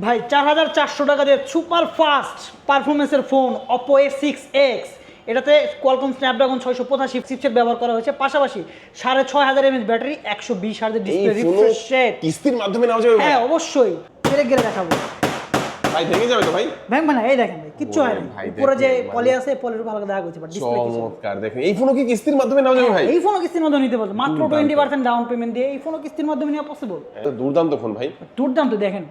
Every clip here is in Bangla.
ভাই 4400 টাকা দিয়ে সুপার ফাস্ট পারফরমেন্সের ফোন Oppo A6X, এটাতে কোয়ালকম স্ন্যাপড্রাগন 685 চিপসেট ব্যবহার করা হয়েছে, পাশাপাশি 6500 mAh ব্যাটারি, 120 হার্জের ডিসপ্লে রিফ্রেশ রেট। কিস্তির মাধ্যমে নেওয়া যাবে? হ্যাঁ অবশ্যই, গেলে দেখাবো ভাই। ভেঙে যাবে তো ভাই? ভাঙবে না, এই দেখেন ভাই, কিচ্ছু হয় না। উপরে যে পলি আছে, পলির উপর আলাদা দেখা হচ্ছে, বাট ডিসপ্লে কিছু। চমৎকার। দেখেন এই ফোনও কি কিস্তির মাধ্যমে নেওয়া যাবে ভাই? এই ফোনও কিস্তির মাধ্যমে নিতে পারবেন, মাত্র 20% ডাউন পেমেন্ট দিয়ে এই ফোনও কিস্তির মাধ্যমে নেওয়া পসিবল। এটা দুর্দান্ত ফোন ভাই, দুর্দান্ত। দেখেন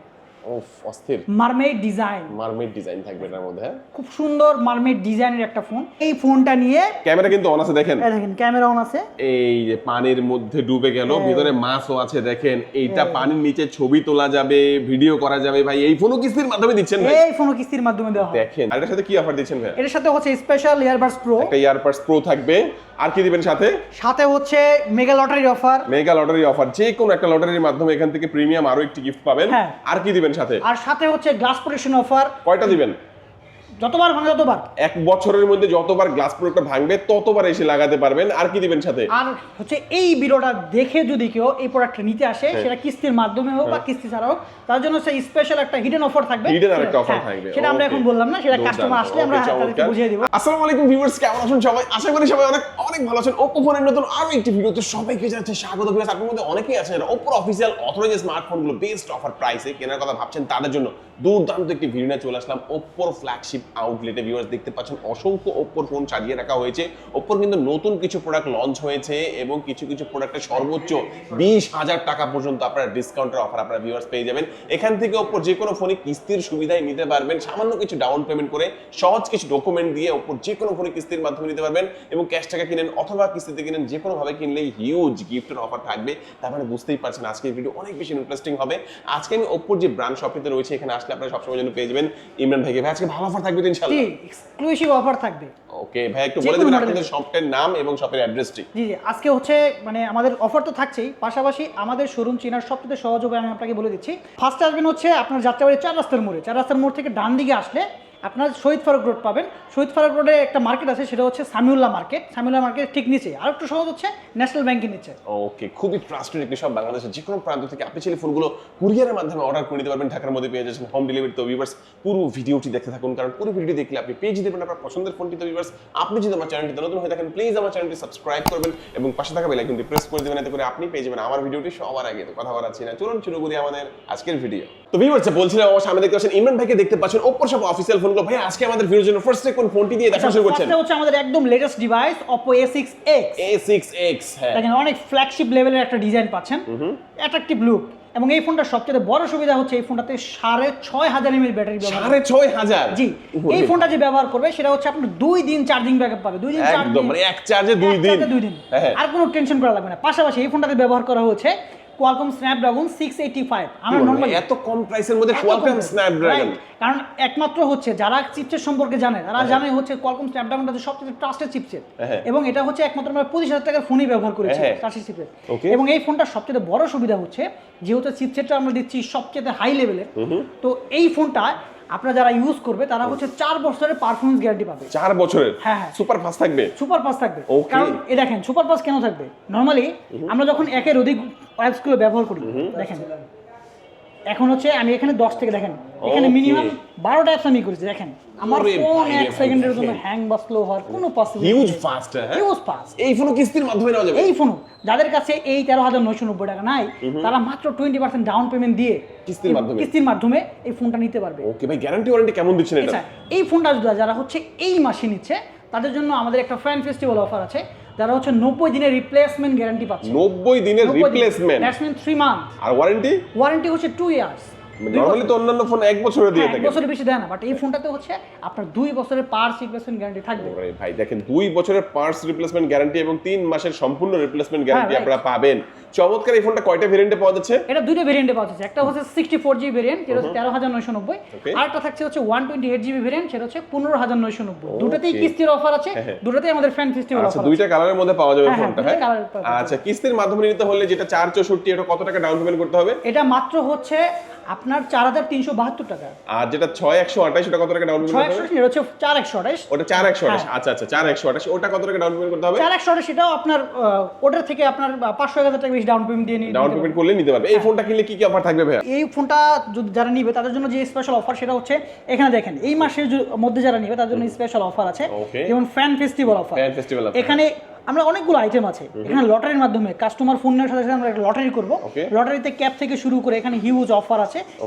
ওফ অস্থির মারমেড ডিজাইন, মারমেড ডিজাইন থাকবে এটার মধ্যে। হ্যাঁ খুব সুন্দর মারমেড ডিজাইনের একটা ফোন। এই ফোনটা নিয়ে ক্যামেরা কিন্তু অন আছে, দেখেন এই দেখেন ক্যামেরা অন আছে। এই যে পানির মধ্যে ডুবে গেল, ভিতরে মাছও আছে দেখেন। এইটা পানির নিচে ছবি তোলা যাবে, ভিডিও করা যাবে ভাই। এই ফোনও কিস্তির মাধ্যমে দিচ্ছেন ভাই? এই ফোনও কিস্তির মাধ্যমে দেওয়া হয়। দেখেন আর এটার সাথে কি অফার দিচ্ছেন ভাই? এর সাথে হচ্ছে স্পেশাল ইয়ারবাডস প্রো, একটা ইয়ারবাডস প্রো থাকবে। আর কি দিবেন সাথে? সাথে হচ্ছে mega lottery offer. Mega lottery offer, যে কোনো একটা লটারির মাধ্যমে এখান থেকে প্রিমিয়াম আরো একটি গিফট পাবেন। হ্যাঁ। আর কি দিবেন সাথে? আর সাথে হচ্ছে গ্লাস প্রোটেকশন অফার। কয়টা দিবেন? যতবার ভাঙে ততবার। এক বছরের মধ্যে যতবার গ্লাস প্রোডাক্টটা ভাঙবে ততবার এসে লাগাতে পারবেন। আর কি দিবেন সাথে? আর হচ্ছে এই ভিডিওটা দেখে যদি কেউ এই প্রোডাক্টটা নিতে আসে, সেটা কিস্তির মাধ্যমে হোক বা কিস্তি ছাড়া হোক, তার জন্য সেই স্পেশাল একটা হিডেন অফার থাকবে। হিডেন আরেকটা অফার হ্যাঁ, থাকবে। সেটা আমরা এখন বললাম না, সেটা কাস্টমার আসলে আমরা তাদেরকে বুঝিয়ে দিব। আসসালামু আলাইকুম ভিউয়ার্স, কেমন আছেন সবাই? আশা করি সবাই অনেক অনেক ভালো আছেন। Oppo ফোনের নতুন আরো একটি ভিডিওতে সবাইকে জানাচ্ছি স্বাগত। ভিউয়ার্স, আপনাদের মধ্যে অনেকেই আছেন যারা Oppo অফিশিয়াল অথরাইজড স্মার্টফোনগুলো বেস্ট অফার প্রাইসে কেনার কথা ভাবছেন, তাদের জন্য দুর্দান্ত একটি ভিডিও নিয়ে চলে আসলাম Oppo ফ্ল্যাগশিপ আউটলেটে। ভিউয়ার্স, দেখতে পাচ্ছেন অসংখ্য Oppo ফোন সাজিয়ে রাখা হয়েছে। Oppo কিন্তু নতুন কিছু প্রোডাক্ট লঞ্চ হয়েছে এবং কিছু কিছু প্রোডাক্টে সর্বোচ্চ 20,000 টাকা পর্যন্ত আপনারা ডিসকাউন্টের অফার আপনারা ভিউয়ার্স পেয়ে যাবেন। এখান থেকে Oppo যে কোনো ফোনে কিস্তির সুবিধায় নিতে পারবেন, সামান্য কিছু ডাউন পেমেন্ট করে সহজ কিছু ডকুমেন্ট দিয়ে Oppo যে কোনো ফোনে কিস্তির মাধ্যমে নিতে পারবেন এবং ক্যাশ টাকা কিনেন অথবা কিস্তিতে কিনেন, যে কোনো ভাবে কিনলেই হিউজ গিফটের অফার থাকবে। তার মানে বুঝতেই পারছেন আজকের ভিডিও অনেক বেশি ইন্টারেস্টিং হবে। আজকে আমি Oppo যে ব্র্যান্ড শপিতে রয়েছে এখানে আসলে আপনারা সবসময় জন্য পেয়ে যাবেন ইমরান ভাইকে। ভাই আজকে ভালো অফার থাকবে ইনশাআল্লাহ? জি, এক্সক্লুসিভ অফার থাকবে। ওকে ভাই, একটু বলে দিবেন আপনাদের শপের নাম এবং শপের অ্যাড্রেসটি? জি জি, আজকে হচ্ছে মানে আমাদের অফার তো থাকছেই, পাশাপাশি আমাদের শোরুম চেনার সবচেয়ে সহজ হবে আমি আপনাকে বলে দিচ্ছি। ফার্স্টে আসবেন হচ্ছে আপনার যাত্রাবাড়ি 4 রাস্তার মোড়ে। 4 রাস্তার মোড় থেকে ডান দিকে আসলে আপনার শহীদ ফারুক রোড পাবেন। শহীদ ফারুক রোডে একটা মার্কেট আছে, সেটা হচ্ছে সামিউল্লাহ মার্কেট। সামিউল্লাহ মার্কেট ঠিক নিচে আর একটু সহজ হচ্ছে ন্যাশনাল ব্যাংকের নিচে। ওকে, খুবই ট্রাস্টেড একটি সব। বাংলাদেশের যে কোনো প্রান্ত থেকে আপনি চাইলে ফোনগুলো কুরিয়ারের মাধ্যমে অর্ডার করে নিতে পারবেন। ঢাকার মধ্যে পেয়ে যাচ্ছেন হোম ডেলিভারি। তো ভিউয়ার্স, পুরো ভিডিওটি দেখতে থাকুন, কারণ পুরো ভিডিও দেখলে আপনি পেয়ে যেতে পারেন আপনার পছন্দের ফোনটি। তো ভিউয়ার্স, আপনি যদি আমার চ্যানেলটিতে নতুন হয়ে থাকেন, প্লিজ আমার চ্যানেলটি সাবস্ক্রাইব করবেন এবং পাশে থাকা বেল আইকনটি প্রেস করে দেবেন, এতে করে আপনি পেয়ে যাবেন আমার ভিডিওটি সবার আগে। তো কথা বলাচ্ছি না, চলুন শুরু করি আমাদের আজকের ভিডিও। তো ভিউয়ার্স, বলছিলাম আমার সামনে দেখতে পাচ্ছেন ইমরান ভাইকে দেখতে পাচ্ছেন Oppo সব অফিশিয়াল ফোনগুলো। ভাই আজকে আমাদের ভিডিওর জন্য ফার্স্টে কোন ফোনটি দিয়ে দেখা শুরু করছেন? এটা হচ্ছে আমাদের একদম latest device Oppo A6X। A6X, হ্যাঁ দেখেন অনেক ফ্ল্যাগশিপ লেভেলের একটা ডিজাইন পাচ্ছেন, অ্যাট্রাকটিভ লুক। এবং এই ফোনটার সবচেয়ে বড় সুবিধা হচ্ছে এই ফোনটাতে 6500 mAh ব্যাটারি ব্যবহার। 6500? জি, এই ফোনটা যে ব্যবহার করবে সেটা হচ্ছে আপনার 2 দিন চার্জিং ব্যাকআপ পাবে। 2 দিন চার্জ, একদম মানে এক চার্জে 2 দিন। আর কোনো টেনশন করা লাগবে না। পাশাপাশি এই ফোনটাতে ব্যবহার করা হচ্ছে কোয়ালকম স্ন্যাপড্রাগন 685। আমরা নরমালি এত কম প্রাইসের মধ্যে কোয়ালকম স্ন্যাপড্রাগন, কারণ একমাত্র হচ্ছে যারা চিপসেট সম্পর্কে জানে তারা জানে হচ্ছে কোয়ালকম স্ন্যাপড্রাগনটা হচ্ছে সবচেয়ে ট্রাস্টেড চিপসেট এবং এটা হচ্ছে একমাত্র আমরা 25,000 টাকার ফোনই ব্যবহার করেছি ট্রাস্টেড চিপসেট। এবং এই ফোনটার সবচেয়ে বড় সুবিধা হচ্ছে যেহেতু চিপসেটটা আমরা দিচ্ছি সবচেয়ে হাই লেভেলের, তো এই ফোনটা আপনারা যারা ইউজ করবে তারা হচ্ছে 4 বছরের পারফরম্যান্স গ্যারান্টি পাবে। 4 বছরের? হ্যাঁ, সুপার ফাস্ট থাকবে। সুপার ফাস্ট থাকবে। কারণ এই দেখেন সুপার ফাস্ট কেন থাকবে, নরমালি আমরা যখন একের অধিক অ্যাপসগুলো ব্যবহার করি, দেখেন এখন হচ্ছে আমি এখানে 10 থেকে দেখেন এখানে মিনিমাম 12টা অ্যাপস আমি করেছি। দেখেন আমার ফোন 1 সেকেন্ডের জন্য হ্যাং বা স্লো হওয়ার কোনো পসিবিলিটি। Huge fast. হ্যাঁ, হিউজ ফাস্ট। এই ফোন কিস্তির মাধ্যমে নেওয়া যাবে? এই ফোন যাদের কাছে এই 13,990 টাকা নাই, তারা মাত্র 20% ডাউন পেমেন্ট দিয়ে কিস্তির মাধ্যমে এই ফোনটা নিতে পারবে। ওকে ভাই, গ্যারান্টি ওয়ারেন্টি কেমন দিচ্ছেন এটা? এই ফোনটা যারা হচ্ছে এই মাসে নিচ্ছে তাদের জন্য আমাদের একটা ফ্যান ফেস্টিভ্যাল অফার আছে। যারা হচ্ছে 90 দিনের রিপ্লেসমেন্ট গ্যারান্টি পাচ্ছে। 90 দিনের রিপ্লেসমেন্ট? That's mean 3 month. আর ওয়ারেন্টি? ওয়ারেন্টি হচ্ছে 2 ইয়ার্স। নরমালি তো অন্যান্য ফোন 1 বছরের দিয়ে থাকে। 1 বছরের বেশি দেয় না, বাট এই ফোনটাতে হচ্ছে আপনার 2 বছরের পার্টস রিপ্লেসমেন্ট গ্যারান্টি থাকবে। আরে ভাই দেখেন, 2 বছরের পার্টস রিপ্লেসমেন্ট গ্যারান্টি এবং 3 মাসের সম্পূর্ণ রিপ্লেসমেন্ট গ্যারান্টি আপনারা পাবেন। চমৎকার। এই ফোনটা কয়টা ভেরিয়েন্টে পাওয়া যাচ্ছে? এটা দুইটা ভেরিয়েন্টে পাওয়া যাচ্ছে। একটা হচ্ছে 64GB ভেরিয়েন্ট, যেটা হচ্ছে 13,990, আর একটা থাকছে হচ্ছে 128GB ভেরিয়েন্ট, সেটা হচ্ছে 15,990। দুটোতেই কিস্তির অফার আছে, দুটোতেই আমাদের ফ্যান ফেস্টিভ্যাল অফার আছে। আচ্ছা, দুইটা কালারের মধ্যে পাওয়া যাবে ফোনটা। হ্যাঁ, আচ্ছা, কিস্তির মাধ্যমে নিতে হলে যেটা 464, এটা কত টাকা ডাউন পেমেন্ট করতে হবে? এটা মাত্র হচ্ছে আপনার 4,372 টাকা। আর যেটা 6128, ওটা কত টাকা ডাউন পেমেন্ট করতে হবে? 6128 এটা হচ্ছে 4,128। ওটা 4,128। আচ্ছা আচ্ছা, 4,128, ওটা কত টাকা ডাউন পেমেন্ট করতে হবে? 4,128 এটাও আপনার ওটার থেকে আপনার 500-1000 টাকা বেশি ডাউন পেমেন্ট দিয়ে ডাউন পেমেন্ট করলে নিতে পারবে। এই ফোনটা কিনলে কি কি অফার থাকবে ভাইয়া? এই ফোনটা যদি যারা নিবে তাদের জন্য যে স্পেশাল অফার সেটা হচ্ছে এখানে দেখেন এই মাসের মধ্যে যারা নিবে তার জন্য স্পেশাল অফার আছে, যেমন ফ্যান ফেস্টিভ্যাল অফার। এখানে আমরা অনেকগুলো আইটেম আছে, এখানে লটারির মাধ্যমে কাস্টমার ফোন নেওয়ার সাথে সাথে আমরা একটা লটারি করব। লটারিতে ক্যাপ থেকে শুরু করে এখানে হিউজ অফার আছে,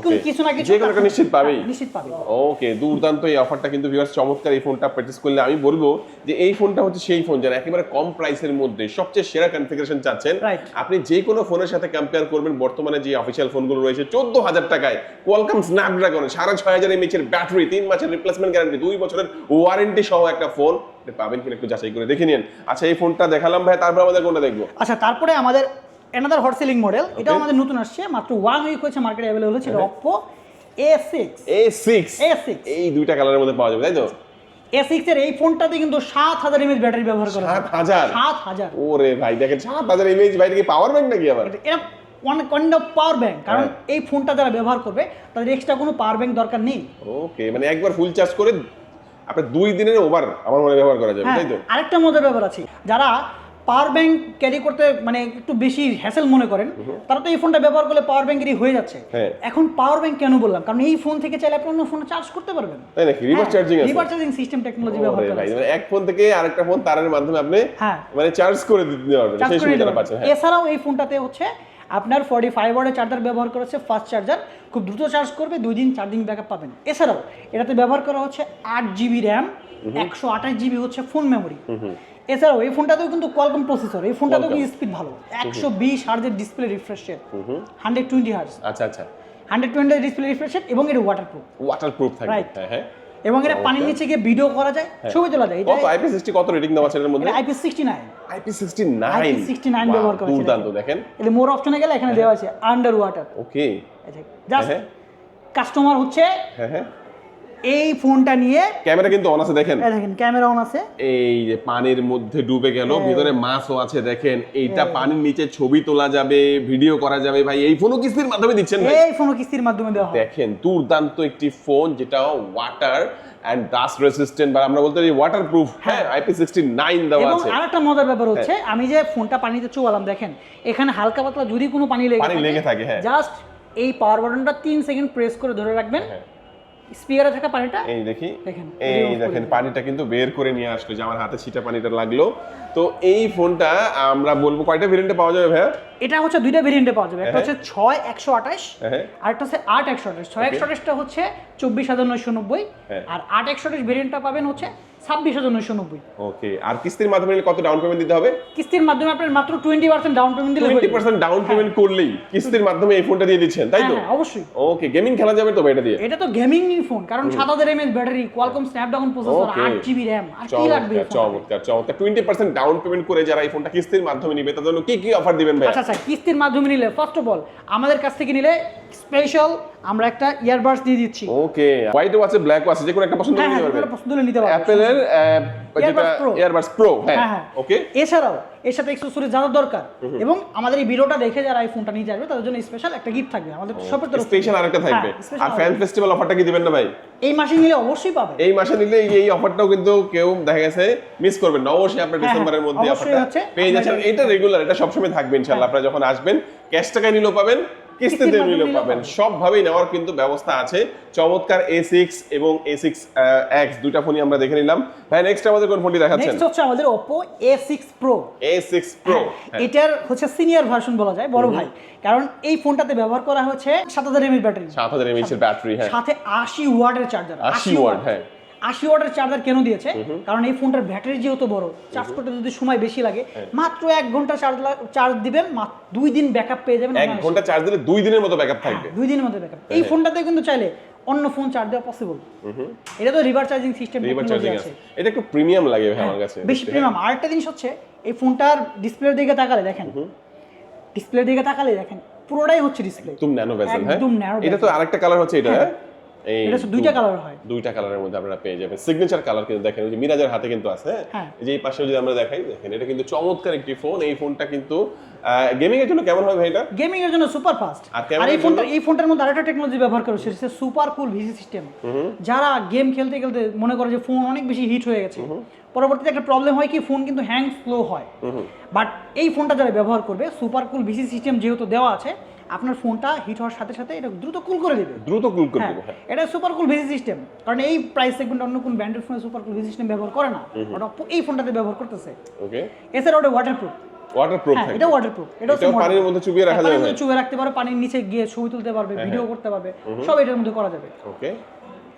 কিছু না কিছু যে কোনো একটা নিশ্চিত পাবেই। নিশ্চিত পাবে। ওকে, দুর্দান্ত এই অফারটা কিন্তু ভিউয়ার্স, চমৎকার। এই ফোনটা পারচেজ করলে আমি বলবো যে এই ফোনটা হচ্ছে সেই ফোন যারা একেবারে কম প্রাইসের মধ্যে সবচেয়ে সেরা কনফিগারেশন চাচ্ছেন। আপনি যে কোনো ফোনের সাথে কম্পেয়ার করবেন, বর্তমানে যে অফিশিয়াল ফোনগুলো রয়েছে 14,000 টাকায় কোয়ালকম স্ন্যাপড্রাগন 6,500 mAh এর ব্যাটারি, 3 মাসের রিপ্লেসমেন্ট গ্যারান্টি, 2 বছরের ওয়ারেন্টি সহ একটা ফোন পাবেন কিনা একটু যাচাই করে দেখে নিন। আচ্ছা, এই ফোনটা দেখালাম ভাই, তারপর আমাদের কোনটা দেখবো? আচ্ছা, তারপরে আমাদের অ্যানাদার হট সেলিং মডেল, এটাও আমাদের নতুন আসছে, মাত্র 1 উইক হয়েছে মার্কেটে अवेलेबल হচ্ছে, Oppo A6 এই দুইটা কালারের মধ্যে পাওয়া যাবে, তাই তো? A6 এর এই ফোনটাতে কিন্তু 7000 mAh ব্যাটারি ব্যবহার করা হয়। 7000? ওরে ভাই দেখেন 7000 mAh, ভাই কি পাওয়ার ব্যাংক নাকি আবার? এটা one kind of power bank, কারণ এই ফোনটা যারা ব্যবহার করবে তাদের এক্সট্রা কোনো পাওয়ার ব্যাংক দরকার নেই। ওকে, মানে একবার ফুল চার্জ করে আপনার 2 দিনের ওভার আমার মনে ব্যবহার করা যাবে, তাই তো? আরেকটা মজার ব্যাপার আছে, যারা পাওয়ার ব্যাংক ক্যারি করতে মানে একটু বেশি হ্যাসেল মনে করেন, তারা তো এই ফোনটা ব্যবহার করলে পাওয়ার ব্যাংকেরই হয়ে যাচ্ছে। এখন পাওয়ার ব্যাংক কেন বললাম, কারণ এই ফোন থেকে চাইলে আপনি অন্য ফোনে চার্জ করতে পারবেন। তাই নাকি? রিভার্স চার্জিং আছে, রিভার্স চার্জিং সিস্টেম টেকনোলজি ব্যবহার করা আছে। মানে এক ফোন থেকে আরেকটা ফোন তারের মাধ্যমে আপনি মানে চার্জ করে দিতে পারবেন, সেই সুবিধাটা পাচ্ছেন। এছাড়াও এই ফোনটাতে হচ্ছে আপনার 45 ওয়াটের চার্জার ব্যবহার করা হচ্ছে, ফাস্ট চার্জার, খুব দ্রুত চার্জ করবে, 2 দিন চার্জিং ব্যাকআপ পাবেন। এছাড়াও এটাতে ব্যবহার করা হচ্ছে 8GB র্যাম, 128GB হচ্ছে ফোন মেমোরি। এছাড়াও এই ফোনটাতেও কিন্তু কোয়ালকম প্রসেসর, এই ফোনটাতেও কিন্তু স্পিড ভালো, 120 হার্জের ডিসপ্লে রিফ্রেশ রেট, 120 হার্জ। আচ্ছা আচ্ছা, 120 ডিসপ্লে রিফ্রেশ রেট, এবং এটা ওয়াটারপ্রুফ থাকে। হ্যাঁ, এবং এটা পানির নিচে গিয়ে ভিডিও করা যায়, ছবি তোলা যায়। এটা IP60 কত রেটিং দেওয়া আছে এর মধ্যে? এটা IP69 ব্যবহার করা আছে। দুর্দান্ত, দেখেন এটা মোর অপশনে গেলে এখানে দেওয়া আছে আন্ডার ওয়াটার। ওকে, জাস্ট কাস্টমার হচ্ছে এই ফোনটা নিয়ে, ক্যামেরা কিন্তু অন আছে, দেখেন ক্যামেরা অন আছে, এই যে পানির মধ্যে ডুবে গেল, ভিতরে মাছও আছে, দেখেন এইটা পানির নিচে ছবি তোলা যাবে, ভিডিও করা যাবে। ভাই এই ফোনও কিস্তির মাধ্যমে দিচ্ছেন? ভাই এই ফোনও কিস্তির মাধ্যমে দেওয়া হয়। দেখেন দুর্দান্ত একটি ফোন, যেটা ওয়াটার এন্ড ডাস্ট রেসিস্ট্যান্ট, বা আমরা বলতে পারি ওয়াটারপ্রুফ। হ্যাঁ, IP69 দেওয়া আছে। এবং আরেকটা মজার ব্যাপার হচ্ছে, আমি যে ফোনটা পানিতে চুবালাম, দেখেন এখানে হালকা পাতলা যদি কোনো পানি লেগে থাকে, জাস্ট এই পাওয়ার বাটনটা 3 সেকেন্ড প্রেস করে ধরে রাখবেন, স্পিয়ারে থাকা পানিটা এই দেখেন পানিটা কিন্তু বের করে নিয়ে আসলো, যে আমার হাতে ছিটা পানিটা লাগলো। তো এই ফোনটা আমরা বলবো কয়টা ভেরিয়েন্টে পাওয়া যাবে ভাইয়া? এটা হচ্ছে দুইটা ভেরিয়েন্টে পাওয়া যাবে, একটা হচ্ছে 6128 আর একটা হচ্ছে 8128। 6128টা হচ্ছে 24,990, আর 8128 ভেরিয়েন্টটা পাবেন হচ্ছে 26,990। ওকে, আর কিস্তির মাধ্যমে নিলে কত ডাউন পেমেন্ট দিতে হবে? কিস্তির মাধ্যমে আপনার মাত্র 20% ডাউন পেমেন্ট দিলে 20% ডাউন পেমেন্ট করলেই কিস্তির মাধ্যমে এই ফোনটা দিয়ে দিচ্ছেন, তাই তো? হ্যাঁ, অবশ্যই। ওকে, গেমিং খেলা যাবে তো এটা দিয়ে? এটা তো গেমিং ফোন, কারণ 7000 mAh battery, Qualcomm Snapdragon processor, 8GB RAM, আর কি লাগবে? চমৎকার। 20% ডাউন পেমেন্ট করে যারা এই ফোনটা কিস্তির মাধ্যমে নিবে তাদের জন্য কি কি অফার দিবেন ভাই? আচ্ছা, কিস্তির মাধ্যমে নিলে ফার্স্ট অফ অল আমাদের কাছ থেকে নিলে স্পেশাল আমরা একটা ইয়ারবাডস দিয়ে দিচ্ছি। ওকে, হোয়াইটও আছে, ব্ল্যাকও আছে, যে কোনো একটা পছন্দ করে নিতে পারবেন। পছন্দ হলে নিতে পারবেন। অ্যাপলের যেটা ইয়ারবাডস প্রো। হ্যাঁ, ওকে। এছাড়াও এর সাথে অ্যাকসেসরি যা দরকার, এবং আমাদের এই ভিডিওটা দেখে যারা এই ফোনটা নিয়ে যাবে তাদের জন্য স্পেশাল একটা গিফট থাকবে আমাদের শপের তরফ থেকে। স্পেশাল আরেকটা থাকবে। আর ফ্যান ফেস্টিভ্যাল অফারটা কি দিবেন না ভাই? এই মাসে নিলে অবশ্যই পাবেন। এই মাসে নিলে এই অফারটাও কিন্তু কেউ দেখা গেছে মিস করবেন না, অবশ্যই আপনারা ডিসেম্বরের মধ্যে অফারটা পেয়ে যাচ্ছেন। এটা রেগুলার, এটা সবসময় থাকবে ইনশাআল্লাহ। আপনারা যখন আসবেন ক্যাশ টাকায় নিলেও পাবেন, কিস্তিতে নিলেও পাবেন, সবভাবেই নেওয়ার কিন্তু ব্যবস্থা আছে। চমৎকার A6 এবং A6X দুইটা ফোনই আমরা দেখে নিলাম। ভাই নেক্সট আমাদের কোন ফোনটি দেখাচ্ছেন? নেক্সট হচ্ছে আমাদের Oppo A6 Pro। A6 Pro এটার হচ্ছে সিনিয়র ভার্সন বলা যায়, বড় ভাই, কারণ এই ফোনটাতে ব্যবহার করা হচ্ছে 7000 mAh ব্যাটারি, 7000 mAh এর ব্যাটারি, হ্যাঁ, সাথে 80 ওয়াটের চার্জার। 80 ওয়াট, হ্যাঁ, 80 ওয়াটের চার্জার কেন দিয়েছে? কারণ এই ফোনটার ব্যাটারি যেহেতু বড়, চার্জ করতে যদি সময় বেশি লাগে, মাত্র 1 ঘন্টা চার্জ দিবেন, 2 দিন ব্যাকআপ পেয়ে যাবেন। 1 ঘন্টা চার্জ দিলে 2 দিনের মতো ব্যাকআপ থাকবে। 2 দিনের মতো ব্যাকআপ। এই ফোনটাতে কিন্তু চাইলে অন্য ফোন চার্জ দেওয়া পসিবল। এটা তো রিভার্স চার্জিং সিস্টেম টেকনোলজি আছে। এটা একটু প্রিমিয়াম লাগে ভাই আমার কাছে, বেশি প্রিমিয়াম। আরেকটা জিনিস হচ্ছে এই ফোনটার ডিসপ্লের দিকে তাকালে দেখেন, ডিসপ্লের দিকে তাকালে দেখেন পুরোটাই হচ্ছে ডিসপ্লে একদম ন্যানো বেজেল। হ্যাঁ, একদম ন্যানো। এটা তো আরেকটা কালার হচ্ছে এটা, এটা দুইটা কালার হয়, দুইটা কালারের মধ্যে আপনারা পেয়ে যাবেন। সিগনেচার কালার কিন্তু দেখেন, ওই যে মিরাজের হাতে কিন্তু আছে। হ্যাঁ, এই যে এই পাশে যদি আমরা দেখাই, দেখেন এটা কিন্তু চমৎকার একটি ফোন। এই ফোনটা কিন্তু গেমিং এর জন্য কেমন হবে ভাই? এটা গেমিং এর জন্য সুপার ফাস্ট। আর এই ফোনটার মধ্যে আরেকটা টেকনোলজি ব্যবহার করা হয়েছে, সুপার কুল ভিসি সিস্টেম। যারা গেম খেলতে খেলতে মনে করে যে ফোন অনেক বেশি হিট হয়ে গেছে, পরবর্তীতে একটা প্রবলেম হয় কি ফোন কিন্তু হ্যাং স্লো হয়। বাট এই ফোনটা যারা ব্যবহার করবে সুপার কুল ভিসি সিস্টেম যেহেতু দেওয়া আছে, আপনার ফোনটা হিট হওয়ার সাথে সাথে এটা দ্রুত কুল করে দেবে। দ্রুত কুল করে দেবে। হ্যাঁ, এটা সুপার কুল ভিসি সিস্টেম, কারণ এই প্রাইস সেগমেন্টে অন্য কোন ব্র্যান্ডের ফোনে সুপার কুল ভিসি সিস্টেম ব্যবহার করে না, ওটা এই ফোনটাতে ব্যবহার করতেছে। ওকে, এছাড়া ওটা ওয়াটারপ্রুফ। ওয়াটারপ্রুফ হ্যাঁ, থাকে, এটা ওয়াটারপ্রুফ, এটা পানির মধ্যে চুবিয়ে রাখা যাবে, চুবিয়ে রাখতে পারবে, পানির নিচে গিয়ে ছবি তুলতে পারবে, ভিডিও করতে পারবে, সব এটার মধ্যে করা যাবে। ওকে,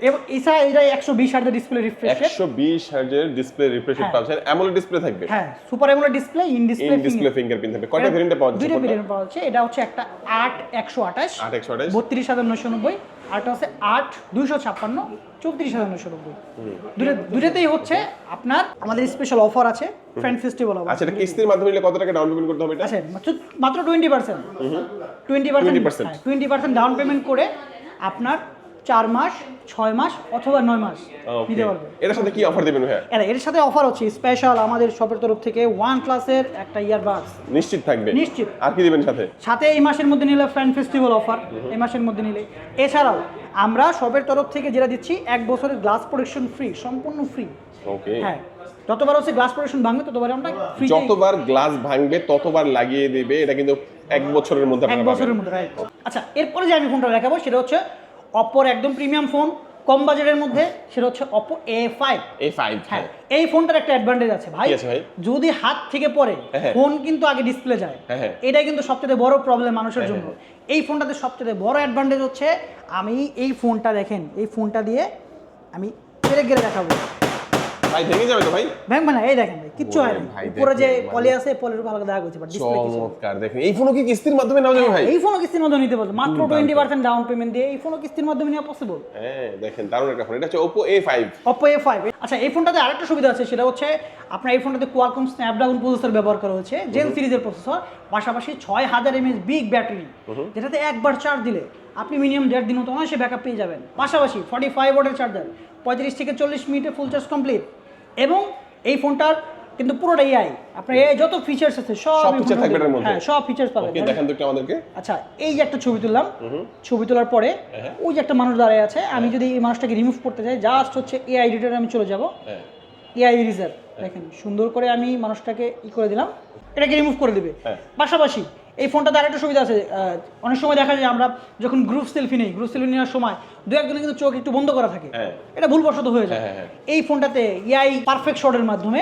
এবং এছাড়া এটা 120 হার্জ ডিসপ্লে রিফ্রেশ রেট, 120 হার্জের ডিসপ্লে রিফ্রেশ রেট পাচ্ছেন, অ্যামোলেড ডিসপ্লে থাকবে। হ্যাঁ, super AMOLED display, in display fingerprint থাকবে। কয়টা ভেরিয়েন্টে পাওয়া যাচ্ছে? দুটো ভেরিয়েন্ট পাওয়া যাচ্ছে। এটা হচ্ছে একটা 8128 8128 32990, আর এটা হচ্ছে 8256 34990। দুটোতেই হচ্ছে আপনার আমাদের স্পেশাল অফার আছে, ফ্রেন্ড ফেস্টিভ্যাল অফার। আচ্ছা, এটা কিস্তির মাধ্যমে নিলে কত টাকা ডাউন পেমেন্ট করতে হবে এটা? আচ্ছা, মাত্র 20%, 20% ডাউন পেমেন্ট করে আপনার 4 মাস, 6 মাস অথবা 9 মাস নিতে পারবে। এর সাথে কি অফার দিবেন ভাইয়া? এর সাথে অফার হচ্ছে স্পেশাল আমাদের শপের তরফ থেকে OnePlus এর একটা ইয়ারবাডস নিশ্চিত থাকবে। নিশ্চিত। আর কি দিবেন সাথে? সাথে এই মাসের মধ্যে নিলে ফ্রেন্ড ফেস্টিভ্যাল অফার, এই মাসের মধ্যে নিলে। এছাড়াও আমরা শপের তরফ থেকে যেটা দিচ্ছি 1 বছরের গ্লাস প্রোটেকশন ফ্রি, সম্পূর্ণ ফ্রি। ওকে, হ্যাঁ, যতবার হচ্ছে গ্লাস প্রোটেকশন ভাঙবে ততবার আমরা ফ্রি, যতবার গ্লাস ভাঙবে ততবার লাগিয়ে দিবে। এটা কিন্তু 1 বছরের মধ্যে আপনারা 1 বছরের মধ্যে, রাইট। আচ্ছা, এরপরে যে আমি ফোনটা দেখাবো সেটা হচ্ছে অপোর একদম প্রিমিয়াম ফোন, কম বাজেটের মধ্যে, সেটা হচ্ছে Oppo A5। হ্যাঁ, এই ফোনটার একটা অ্যাডভান্টেজ আছে ভাই, যদি হাত থেকে পড়ে ফোন কিন্তু আগে ডিসপ্লে যায়, এটাই কিন্তু সবচেয়ে বড় প্রবলেম মানুষের জন্য। এই ফোনটাতে সবচেয়ে বড় অ্যাডভান্টেজ হচ্ছে, আমি এই ফোনটা দেখেন, এই ফোনটা দিয়ে আমি পেরে গেলে দেখাবো ভাই, ভেঙে যাবে তো ভাই? ভাঙবে না, এই দেখেন কিচ্ছু হয় না। উপরে যে পলি আছে, পলির উপর হালকা দেখা হচ্ছে, বাট ডিসপ্লে কিছু। চমৎকার, দেখেন এই ফোনও কি কিস্তির মাধ্যমে নেওয়া যাবে ভাই? এই ফোনও কিস্তির মাধ্যমে নিতে পারবে, মাত্র 20% ডাউন পেমেন্ট দিয়ে এই ফোনও কিস্তির মাধ্যমে নেওয়া পসিবল। হ্যাঁ, দেখেন দারুণ একটা ফোন। এটা হচ্ছে Oppo A5। Oppo A5। আচ্ছা, এই ফোনটাতে আরেকটা সুবিধা আছে, সেটা হচ্ছে আপনার এই ফোনটাতে Qualcomm Snapdragon প্রসেসর ব্যবহার করা হয়েছে, জেন সিরিজের প্রসেসর, পাশাপাশি 6000 mAh বিগ ব্যাটারি, যেটাতে একবার চার্জ দিলে আপনি মিনিমাম 1.5 দিন মতো অনায়াসে ব্যাকআপ পেয়ে যাবেন। পাশাপাশি 45 ওয়াটের চার্জার, 35 থেকে 40 মিনিটে ফুল চার্জ কমপ্লিট। এবং এই ফোনটার কিন্তু পুরোটা এআই, আপনার এআই যত ফিচার্স আছে সব ফিচার থাকবে এর মধ্যে। হ্যাঁ, সব ফিচার্স পাবেন। ওকে, দেখেন তো একটু আমাদেরকে। আচ্ছা, এই যে একটা ছবি তুললাম, ছবি তোলার পরে ওই যে একটা মানুষ দাঁড়িয়ে আছে, আমি যদি এই মানুষটাকে রিমুভ করতে চাই, জাস্ট হচ্ছে এআই এডিটরে আমি চলে যাব, এআই ইরেজার, দেখেন সুন্দর করে আমি মানুষটাকে করে দিলাম, এটাকে রিমুভ করে দিবে। পাশাপাশি এই ফোনটাতে আরেকটা সুবিধা আছে, অনেক সময় দেখা যায় আমরা যখন গ্রুপ সেলফি নেই, গ্রুপ সেলফি নেওয়ার সময় দু একজনের কিন্তু চোখ একটু বন্ধ করা থাকে, এটা ভুলবশত হয়ে যায়। এই ফোনটাতে এআই পারফেক্ট শটের মাধ্যমে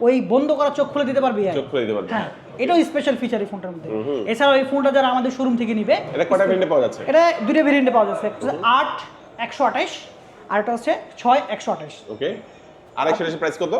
ওই বন্ধ করা চোখ খুলে দিতে পারবে, চোখ খুলে দিতে পারবে। হ্যাঁ, এটাও স্পেশাল ফিচার এই ফোনটার মধ্যে। এছাড়াও এই ফোনটা যারা আমাদের শোরুম থেকে নিবে, এটা কয়টা ভেরিয়েন্টে পাওয়া যাচ্ছে? এটা দুটো ভেরিয়েন্টে পাওয়া যাচ্ছে, একটা হচ্ছে 8128 আর একটা হচ্ছে 6128। ওকে, আর 128 প্রাইস কত?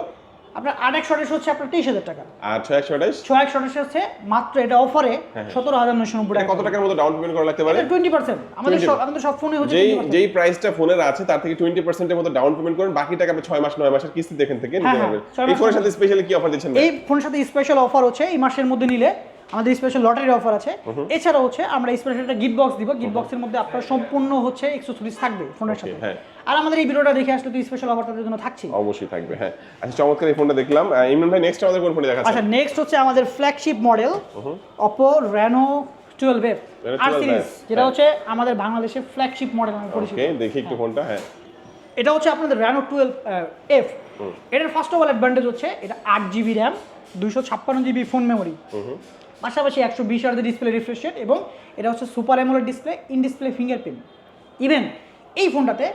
আপনার 8128 হচ্ছে আপনার 23000 টাকা, আর 6128 6128 হচ্ছে মাত্র এটা অফারে 17990 টাকা। কত টাকার মতো ডাউন পেমেন্ট করা লাগতে পারে? 20%। আমাদের সব ফোনে হচ্ছে যেই প্রাইসটা ফোনের আছে তার থেকে 20% এর মতো ডাউন পেমেন্ট করেন, বাকি টাকা আপনি 6 মাস 9 মাসের কিস্তি দেখেন থেকে নিতে পারবেন। এই ফোনের সাথে স্পেশালি কি অফার দিচ্ছেন? এই ফোনের সাথে স্পেশাল অফার হচ্ছে এই মাসের মধ্যে নিলে আমাদের স্পেশাল লটারির অফার আছে। এছাড়া হচ্ছে আমরা স্পেশাল একটা গিফট বক্স দিব, গিফট বক্সের মধ্যে আপনার সম্পূর্ণ হচ্ছে এক্সেসরিজ থাকবে ফোনের সাথে। আর আমাদের এই ভিডিওটা দেখে আসলে তো স্পেশাল অফার তাদের জন্য থাকছে, অবশ্যই থাকবে। হ্যাঁ, আচ্ছা, চমৎকার এই ফোনটা দেখলাম। ইমরান ভাই, নেক্সট আমাদের কোন ফোন দেখাচ্ছেন? আচ্ছা, নেক্সট হচ্ছে আমাদের flagship model Oppo Reno 12F আর সিরিজ, যেটা হচ্ছে আমাদের বাংলাদেশের ফ্ল্যাগশিপ মডেল আমি পরিচিত। ওকে, দেখি একটু ফোনটা। হ্যাঁ, এটা হচ্ছে আপনাদের Reno 12F। এটার ফার্স্ট অফ অল অ্যাডভান্টেজ হচ্ছে এটা 8GB RAM, 256GB phone memory, পাশাপাশি 120 হার্জ ডিসপ্লে রিফ্রেশ রেট, এবং এটা হচ্ছে super AMOLED display, in display fingerprint. Even এই ফোনটাতে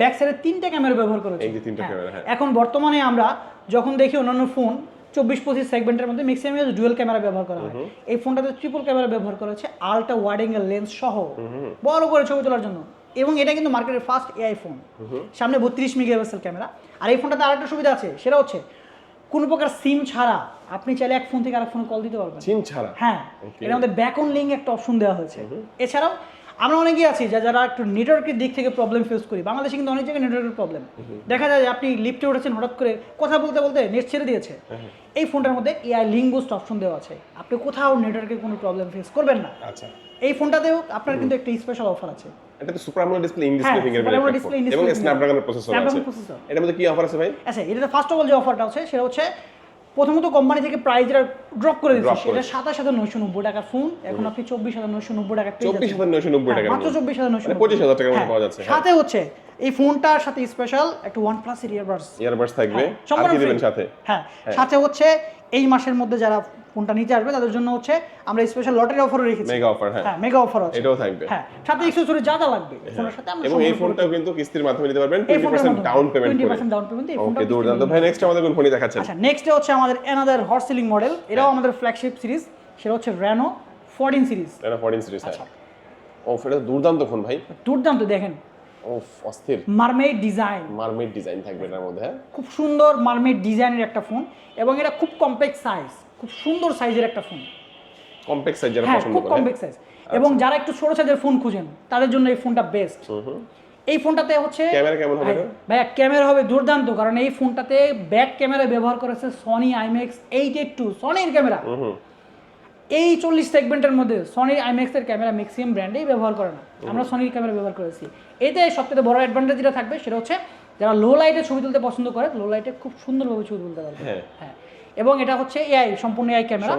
ব্যাক সাইডে 3টা ক্যামেরা ব্যবহার করা হয়েছে। এই যে 3টা ক্যামেরা, হ্যাঁ। এখন বর্তমানে আমরা যখন দেখি অন্যান্য ফোন 24-25 সেগমেন্টের মধ্যে ম্যাক্সিমাম ডুয়াল ক্যামেরা ব্যবহার করা হয়, এই ফোনটাতে ট্রিপল ক্যামেরা ব্যবহার করা হচ্ছে, আলট্রা ওয়াইড অ্যাঙ্গেল লেন্স সহ বড় করে ছবি তোলার জন্য। এবং এটা কিন্তু মার্কেটের ফার্স্ট এআই ফোন, সামনে 32 মেগাপিক্সেল ক্যামেরা। আর এই ফোনটাতে আরেকটা সুবিধা আছে, সেটা হচ্ছে কোনো প্রকার সিম ছাড়া আপনি চাইলে এক ফোন থেকে আরেক ফোনে কল দিতে পারবেন, সিম ছাড়া। হ্যাঁ, এর মধ্যে ব্যাক অন লিঙ্ক একটা অপশন দেওয়া হয়েছে। এছাড়াও আমরা অনেকেই আছি যারা একটু নেটওয়ার্কের দিক থেকে প্রবলেম ফেস করি, বাংলাদেশে কিন্তু অনেক জায়গায় নেটওয়ার্কের প্রবলেম দেখা যায়। আপনি লিফটে উঠেছেন, হঠাৎ করে কথা বলতে বলতে নেট ছেড়ে দিয়েছে, এই ফোনটার মধ্যে এআই লিঙ্ক বুস্ট অপশন দেওয়া আছে, আপনি কোথাও নেটওয়ার্কের কোনো প্রবলেম ফেস করবেন না। আচ্ছা, এই ফোনটাতেও আপনার কিন্তু একটা স্পেশাল অফার আছে। এটা তো super AMOLED display, in display fingerprint এবং স্ন্যাপড্রাগনের প্রসেসর আছে। এর মধ্যে কি অফার আছে ভাই? আচ্ছা, এটাতে ফার্স্ট অফ অল যে অফারটা আছে সেটা হচ্ছে প্রথমত কোম্পানি থেকে প্রাইস যেটা ড্রপ করে দিচ্ছে, এটা 27990 টাকা ফোন, এখন আপনি 24990 টাকা পেয়ে যাচ্ছেন। 24990 টাকা, মাত্র 24990, 25000 টাকার মধ্যে পাওয়া যাচ্ছে। সাথে হচ্ছে এই ফোনটার সাথে স্পেশাল একটা OnePlus এর ইয়ারবাডস থাকবে আর সম্পূর্ণ কি free। দিবেন সাথে? হ্যাঁ সাথে হচ্ছে এই মাসের মধ্যে যারা ফোনটা নিতে আসবে তাদের জন্য হচ্ছে আমরা স্পেশাল লটারি অফারও রেখেছি। মেগা অফার, হ্যাঁ মেগা অফার আছে, এটাও থাকবে। হ্যাঁ সাথে অ্যাকসেসরি যা যা লাগবে ফোনের সাথে আমরা এবং এই ফোনটাও কিন্তু কিস্তির মাধ্যমে নিতে পারবেন 20% ডাউন পেমেন্ট করে। 20% ডাউন পেমেন্ট এই ফোনটা। ওকে দুর্দান্ত ভাই, নেক্সট আমাদের কোন ফোনই দেখাচ্ছেন? আচ্ছা নেক্সট হচ্ছে আমাদের অ্যানাদার হট সেলিং মডেল, এটাও আমাদের ফ্ল্যাগশিপ সিরিজ, সেটা হচ্ছে Reno 14 সিরিজ। Reno 14 series. হ্যাঁ ও এটা দুর্দান্ত ফোন ভাই, দুর্দান্ত, দেখেন ওফ অস্থির মারমেড ডিজাইন, মারমেড ডিজাইন থাকবে এর মধ্যে। হ্যাঁ খুব সুন্দর মারমেড ডিজাইনের একটা ফোন এবং এটা খুব কম্প্যাক্ট সাইজ, খুব সুন্দর সাইজের একটা ফোন। কম্প্যাক্ট সাইজ যারা হ্যাঁ পছন্দ খুব করে। কম্প্যাক্ট সাইজ এবং যারা একটু ছোট সাইজের ফোন খুঁজেন তাদের জন্য এই ফোনটা বেস্ট। এই ফোনটাতে হচ্ছে ক্যামেরা কেমন হবে? ভাইয়া ক্যামেরা হবে দুর্দান্ত, কারণ এই ফোনটাতে ব্যাক ক্যামেরা ব্যবহার করেছে সনি IMX 882 সনির ক্যামেরা। এই 40 সেগমেন্টের মধ্যে সনির IMX এর ক্যামেরা ম্যাক্সিমাম ব্র্যান্ডেই ব্যবহার করে না, আমরা সনির ক্যামেরা ব্যবহার করেছি। এতে সবথেকে বড় অ্যাডভান্টেজ যেটা থাকবে সেটা হচ্ছে যারা লো লাইটে ছবি তুলতে পছন্দ করে লো লাইটে খুব সুন্দরভাবে ছবি তুলতে পারবে। হ্যাঁ এবং এটা হচ্ছে AI সম্পূর্ণ AI ক্যামেরা,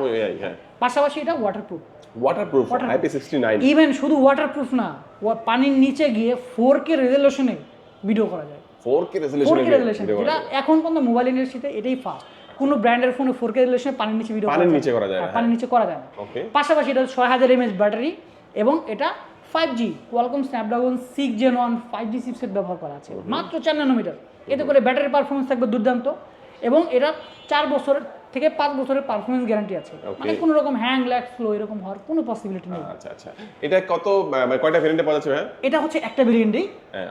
পাশাপাশি এটা ওয়াটারপ্রুফ IP69। ইভেন শুধু ওয়াটারপ্রুফ না, পানির নিচে গিয়ে 4K রেজোলিউশনে ভিডিও করা যায়। 4K রেজোলিউশন, যেটা এখন পর্যন্ত মোবাইল ইন্ডাস্ট্রিতে এটাই ফার্স্ট, কোনো ব্র্যান্ডের ফোনে 4K রেজোলিউশনে পানির নিচে ভিডিও পানির নিচে করা যায় না। পানির নিচে করা যায় না। পাশাপাশি এটা 6000 mAh ব্যাটারি এবং এটা 5G Qualcomm Snapdragon 6 Gen 1 5G chipset ব্যবহার করা আছে, মাত্র 4 ন্যানোমিটার। এতে করে ব্যাটারি পারফরমেন্স থাকবে দুর্দান্ত এবং এটা 4 বছর থেকে 5 বছরের পারফরমেন্স গ্যারান্টি আছে, মানে কোনো রকম হ্যাং ল্যাগ স্লো এরকম হওয়ার কোনো পসিবিলিটি নেই। আচ্ছা আচ্ছা, এটা কত কয়টা ভেরিয়েন্টে পাওয়া যাচ্ছে ভাই? এটা হচ্ছে একটা ভেরিয়েন্টই,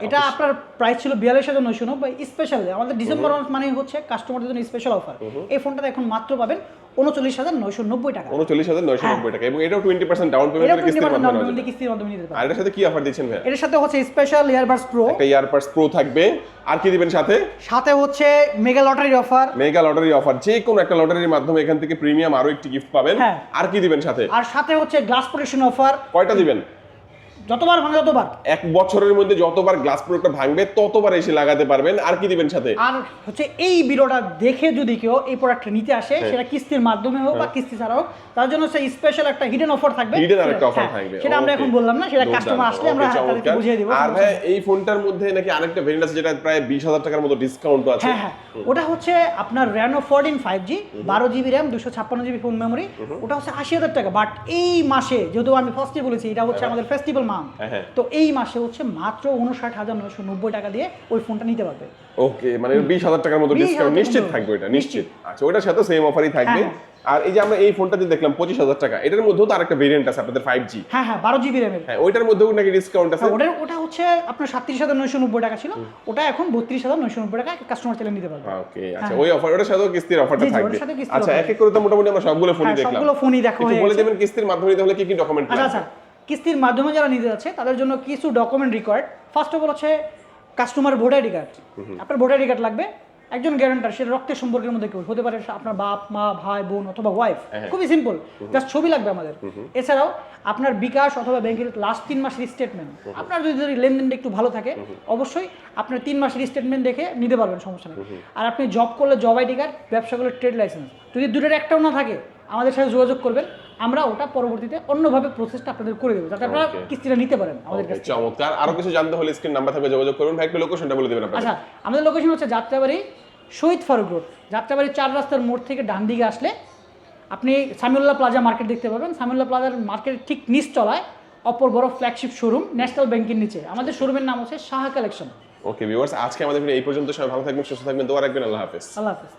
এটা আপনার প্রাইস ছিল 42990 স্পেশাল আমাদের ডিসেম্বর মাস মানে হচ্ছে কাস্টমারদের জন্য স্পেশাল অফার। এই ফোনটাতে এখন মাত্র পাবেন 39990 টাকা। 39990 টাকা এবং এটাও 20% ডাউন পেমেন্টে কিস্তির মাধ্যমে নিতে পারবেন। আর এর সাথে কি অফার দিচ্ছেন ভাই? এর সাথে হচ্ছে স্পেশাল ইয়ারবাডস প্রো, একটা ইয়ারবাডস প্রো থাকবে। আর কি দিবেন সাথে? সাথে হচ্ছে mega lottery offer. Mega lottery offer, যে কোনো একটা লটারির মাধ্যমে এখান থেকে প্রিমিয়াম আরো একটি গিফট পাবেন। আর কি দিবেন সাথে? আর সাথে হচ্ছে গ্লাস প্রোটেকশন অফার। কয়টা দিবেন? যতবার ভাঙে ততবার, এক বছরের মধ্যে যতবার গ্লাস প্রোডাক্টটা ভাঙবে ততবার এসে লাগাতে পারবেন। আর কি দিবেন সাথে? আর হচ্ছে এই ভিডিওটা দেখে যদি কেউ এই প্রোডাক্টটা নিতে আসে সেটা কিস্তির মাধ্যমে হোক বা কিস্তি ছাড়া হোক, তার জন্য সেই স্পেশাল একটা হিডেন অফার থাকবে। হিডেন আরেকটা অফার থাকবে, সেটা আমরা এখন বললাম না, সেটা কাস্টমার আসলে আমরা তাদেরকে বুঝিয়ে দেব। আর ভাই এই ফোনটার মধ্যে নাকি আরেকটা ভেরিয়েন্ট আছে যেটা প্রায় 20000 টাকার মতো ডিসকাউন্ট আছে। হ্যাঁ ওটা হচ্ছে আপনার Reno 14 5G 12GB RAM 256GB phone memory, ওটা হচ্ছে 80000 টাকা। বাট এই মাসে যেহেতু আমি ফার্স্টে বলেছি এটা হচ্ছে আমাদের ফেস্টিভ্যাল মান্থ, তো এই মাসে হচ্ছে মাত্র 59990 টাকা দিয়ে ওই ফোনটা নিতে পারবে। ওকে, মানে 20000 টাকার মতো ডিসকাউন্ট নিশ্চিত থাকবে, এটা নিশ্চিত। আচ্ছা ওটার সাথে সেম অফারই থাকবে। আর এই যে আমরা এই ফোনটা যে দেখলাম 25000 টাকা, এটার মধ্যেও তো আরেকটা ভেরিয়েন্ট আছে আপনাদের 5G। হ্যাঁ 12GB RAM এর। হ্যাঁ ওইটার মধ্যেও নাকি ডিসকাউন্ট আছে? ওটা হচ্ছে আপনার 37990 টাকা ছিল, ওটা এখন 32990 টাকা কাস্টমার চাইলে নিতে পারবে। ওকে আচ্ছা, ওই অফার ওটার সাথেও কিস্তির অফারটা থাকবে। আচ্ছা এক এক করে তো মোটামুটি আমরা সবগুলো ফোনই দেখলাম। সবগুলো ফোনই দেখা হয়ে গেছে। বলে দিবেন কিস্তির মাধ্যমে নিতে হলে কি কি ডকুমেন্ট লাগবে? আচ্ছা কিস্তির মাধ্যমে যারা নিতে যাচ্ছে তাদের জন্য কিছু document required. First of all হচ্ছে কাস্টমার ভোটার আইডি কার্ড। আপনার ভোটার আইডি কার্ড লাগবে, একজন গ্যারান্টার, সেটা রক্তের সম্পর্কের মধ্যে কেউ হতে পারে, আপনার বাপ মা ভাই বোন অথবা ওয়াইফ, খুবই সিম্পল, জাস্ট ছবি লাগবে আমাদের। এছাড়াও আপনার বিকাশ অথবা ব্যাংকের লাস্ট 3 মাসের স্টেটমেন্ট, আপনার যদি লেনদেনটা একটু ভালো থাকে অবশ্যই আপনার 3 মাসের স্টেটমেন্ট দেখে নিতে পারবেন, সমস্যা নেই। আর আপনি জব করলে জব আইডি কার্ড, ব্যবসা করলে ট্রেড লাইসেন্স, যদি দুটোর একটাও না থাকে আমাদের সাথে যোগাযোগ করবেন, আমরা ওটা পরবর্তীতে অন্যভাবে প্রসেসটা আপনাদের করে দেবো যাতে আপনারা কিস্তিটা নিতে পারেন আমাদের কাছে। চমৎকার। আরো কিছু জানতে হলে স্ক্রিন নাম্বার থাকবে, যোগাযোগ করুন। ভাই একটু লোকেশনটা বলে দিবেন আপনারা। আচ্ছা আমাদের লোকেশন হচ্ছে যাত্রাবাড়ি শহীদ ফারুক রোড, যাত্রাবাড়ি 4 রাস্তার মোড় থেকে ডান দিকে আসলে আপনি সামিউল্লাহ প্লাজা মার্কেট দেখতে পাবেন। সামিউল্লাহ প্লাজার মার্কেটের ঠিক নিচ তলায় অপর বড় ফ্ল্যাগশিপ শোরুম ন্যাশনাল ব্যাংকের নিচে আমাদের শোরুমের নাম হচ্ছে সাহা কালেকশন। ওকে ভিউয়ার্স, আজকে আমাদের ভিডিও এই পর্যন্ত। সবাই ভালো থাকবেন, সুস্থ থাকবেন, দোয়া রাখবেন। আল্লাহ হাফেজ। আল্লাহ হাফেজ।